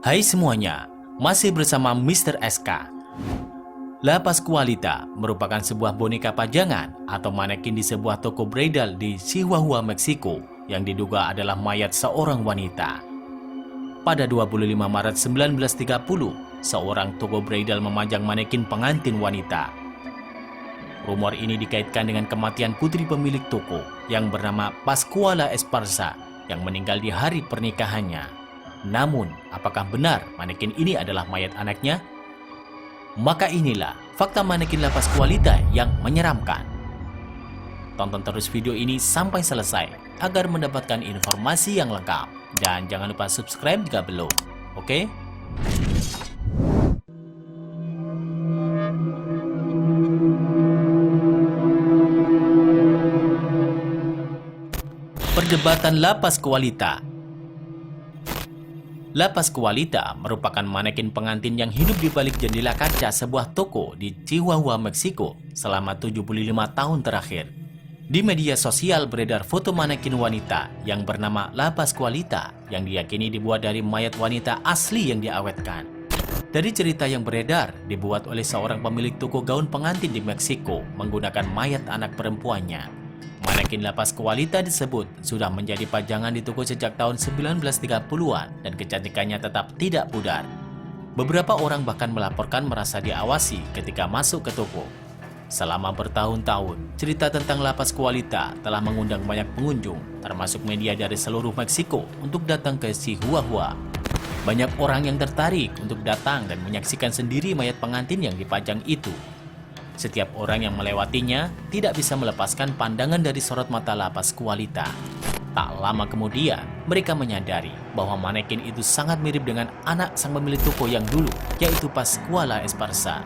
Hai semuanya, masih bersama Mr. SK. Lapas Squalita merupakan sebuah boneka pajangan atau manekin di sebuah toko bridal di Chihuahua, Meksiko yang diduga adalah mayat seorang wanita. Pada 25 Maret 1930, seorang toko bridal memajang manekin pengantin wanita. Rumor ini dikaitkan dengan kematian putri pemilik toko yang bernama Pascuala Esparza yang meninggal di hari pernikahannya. Namun, apakah benar manekin ini adalah mayat anaknya? Maka inilah fakta manekin Lapas Squalita yang menyeramkan. Tonton terus video ini sampai selesai agar mendapatkan informasi yang lengkap. Dan jangan lupa subscribe jika belum, oke? Perdebatan Lapas Squalita. Lapas Squalita merupakan manekin pengantin yang hidup di balik jendela kaca sebuah toko di Chihuahua, Meksiko selama 75 tahun terakhir. Di media sosial beredar foto manekin wanita yang bernama Lapas Squalita yang diyakini dibuat dari mayat wanita asli yang diawetkan. Dari cerita yang beredar, dibuat oleh seorang pemilik toko gaun pengantin di Meksiko menggunakan mayat anak perempuannya. Manekin Lapas Squalita disebut sudah menjadi pajangan di toko sejak tahun 1930-an dan kecantikannya tetap tidak pudar. Beberapa orang bahkan melaporkan merasa diawasi ketika masuk ke toko. Selama bertahun-tahun, cerita tentang Lapas Squalita telah mengundang banyak pengunjung, termasuk media dari seluruh Meksiko untuk datang ke Chihuahua. Banyak orang yang tertarik untuk datang dan menyaksikan sendiri mayat pengantin yang dipajang itu. Setiap orang yang melewatinya tidak bisa melepaskan pandangan dari sorot mata Lapas Squalita. Tak lama kemudian, mereka menyadari bahwa manekin itu sangat mirip dengan anak sang pemilik toko yang dulu, yaitu Pascuala Esparza.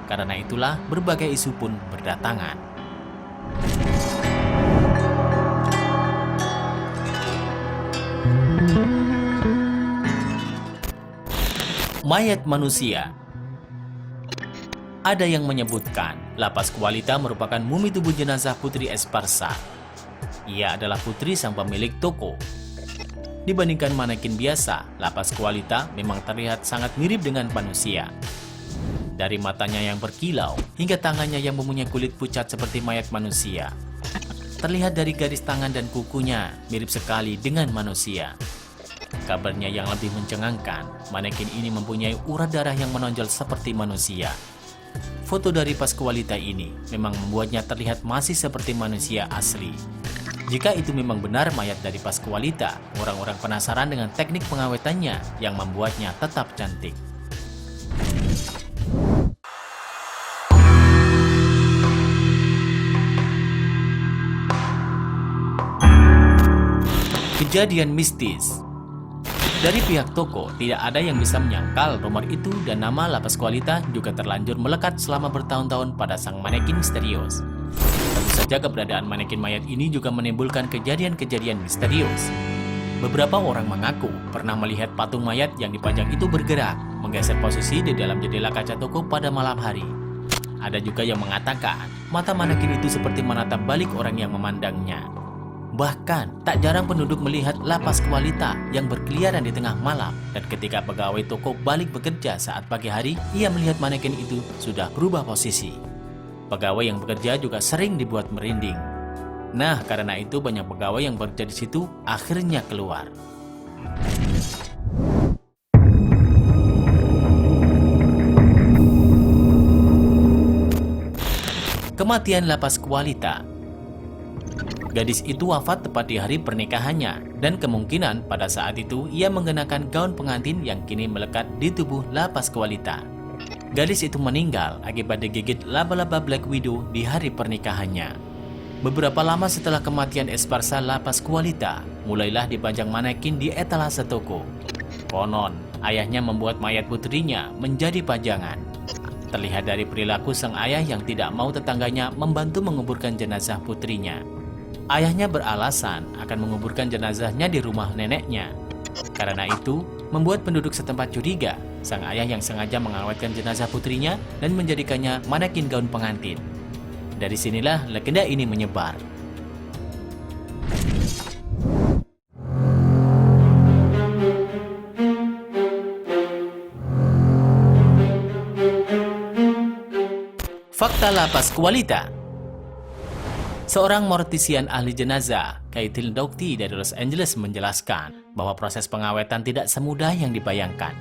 Karena itulah berbagai isu pun berdatangan. Mayat manusia. Ada yang menyebutkan Lapas Squalita merupakan mumi tubuh jenazah Putri Esparza. Ia adalah putri sang pemilik toko. Dibandingkan manekin biasa, Lapas Squalita memang terlihat sangat mirip dengan manusia. Dari matanya yang berkilau hingga tangannya yang mempunyai kulit pucat seperti mayat manusia. Terlihat dari garis tangan dan kukunya mirip sekali dengan manusia. Kabarnya yang lebih mencengangkan, manekin ini mempunyai urat darah yang menonjol seperti manusia. Foto dari Pascualita ini memang membuatnya terlihat masih seperti manusia asli. Jika itu memang benar mayat dari Pascualita, orang-orang penasaran dengan teknik pengawetannya yang membuatnya tetap cantik. Kejadian mistis. Dari pihak toko, tidak ada yang bisa menyangkal rumor itu dan nama Lapas Squalita juga terlanjur melekat selama bertahun-tahun pada sang manekin misterius. Tentu saja keberadaan manekin mayat ini juga menimbulkan kejadian-kejadian misterius. Beberapa orang mengaku pernah melihat patung mayat yang dipajang itu bergerak, menggeser posisi di dalam jendela kaca toko pada malam hari. Ada juga yang mengatakan mata manekin itu seperti menatap balik orang yang memandangnya. Bahkan, tak jarang penduduk melihat Lapas Squalita yang berkeliaran di tengah malam. Dan ketika pegawai toko balik bekerja saat pagi hari, ia melihat manekin itu sudah berubah posisi. Pegawai yang bekerja juga sering dibuat merinding. Nah, karena itu banyak pegawai yang bekerja di situ akhirnya keluar. Kematian Lapas Squalita. Gadis itu wafat tepat di hari pernikahannya dan kemungkinan pada saat itu ia mengenakan gaun pengantin yang kini melekat di tubuh Lapas Squalita. Gadis itu meninggal akibat digigit laba-laba Black Widow di hari pernikahannya. Beberapa lama setelah kematian Esparza, Lapas Squalita mulailah dipajang manekin di etalase toko. Konon, ayahnya membuat mayat putrinya menjadi pajangan. Terlihat dari perilaku sang ayah yang tidak mau tetangganya membantu menguburkan jenazah putrinya. Ayahnya beralasan akan menguburkan jenazahnya di rumah neneknya. Karena itu, membuat penduduk setempat curiga sang ayah yang sengaja mengawetkan jenazah putrinya dan menjadikannya manekin gaun pengantin. Dari sinilah legenda ini menyebar. Fakta lapas kualita. Seorang mortisian ahli jenazah, Caitlin Doughty dari Los Angeles menjelaskan bahwa proses pengawetan tidak semudah yang dibayangkan.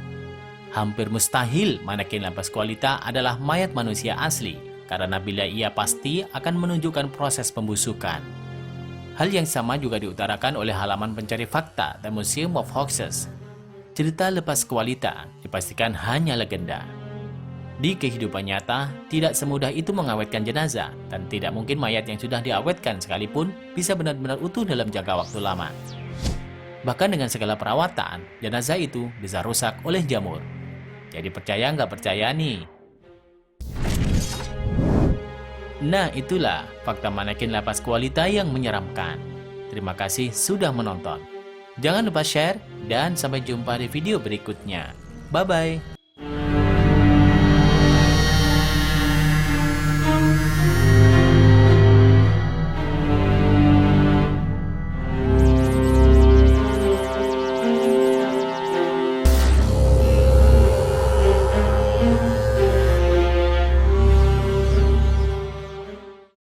Hampir mustahil manekin lapas kualita adalah mayat manusia asli, karena bila ia pasti akan menunjukkan proses pembusukan. Hal yang sama juga diutarakan oleh halaman pencari fakta The Museum of Hoaxes. Cerita lepas kualita dipastikan hanya legenda. Di kehidupan nyata, tidak semudah itu mengawetkan jenazah, dan tidak mungkin mayat yang sudah diawetkan sekalipun bisa benar-benar utuh dalam jangka waktu lama. Bahkan dengan segala perawatan, jenazah itu bisa rusak oleh jamur. Jadi percaya nggak percaya nih? Nah itulah fakta manekin lapas kualita yang menyeramkan. Terima kasih sudah menonton. Jangan lupa share dan sampai jumpa di video berikutnya. Bye-bye.